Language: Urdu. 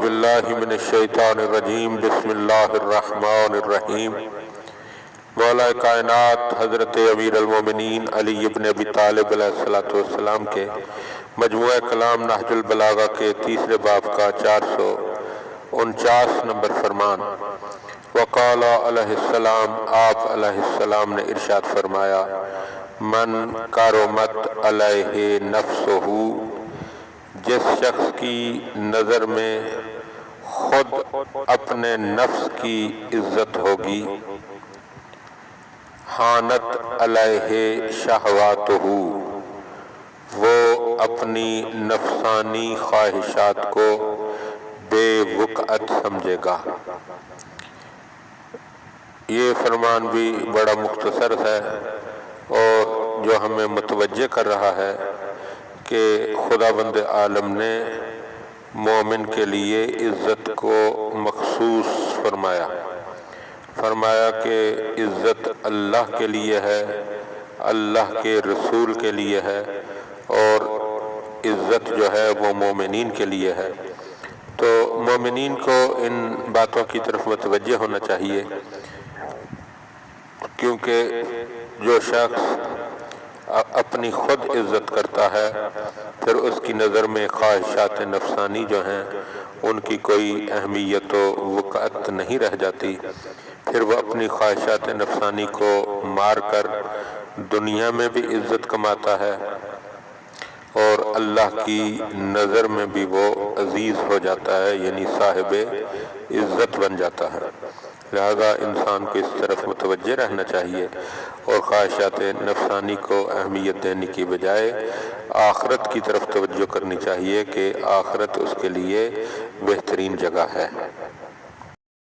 باللہ من الشیطان الرجیم بسم اللہ الرحمن الرحیم۔ مولا کائنات حضرت امیر المومنین علی ابن ابی طالب علیہ السلام کے مجموعہ کلام نہج البلاغہ کے تیسرے باب کا 449 نمبر فرمان۔ وقال علیہ السلام، آپ علیہ السلام نے ارشاد فرمایا، من کرمت علیہ نفسہ، جس شخص کی نظر میں خود اپنے نفس کی عزت ہوگی، حانت علیہ شہواتہ، وہ اپنی نفسانی خواہشات کو بے وقعت سمجھے گا۔ یہ فرمان بھی بڑا مختصر ہے اور جو ہمیں متوجہ کر رہا ہے کہ خداوند عالم نے مومن کے لیے عزت کو مخصوص فرمایا کہ عزت اللہ کے لیے ہے، اللہ کے رسول کے لیے ہے، اور عزت جو ہے وہ مومنین کے لیے ہے۔ تو مومنین کو ان باتوں کی طرف متوجہ ہونا چاہیے، کیونکہ جو شخص اپنی خود عزت کرتا ہے پھر اس کی نظر میں خواہشات نفسانی جو ہیں ان کی کوئی اہمیت و وقعت نہیں رہ جاتی، پھر وہ اپنی خواہشات نفسانی کو مار کر دنیا میں بھی عزت کماتا ہے اور اللہ کی نظر میں بھی وہ عزیز ہو جاتا ہے، یعنی صاحب عزت بن جاتا ہے۔ لہذا انسان کو اس طرف متوجہ رہنا چاہیے اور خواہشات نفسانی کو اہمیت دینے کی بجائے آخرت کی طرف توجہ کرنی چاہیے کہ آخرت اس کے لیے بہترین جگہ ہے۔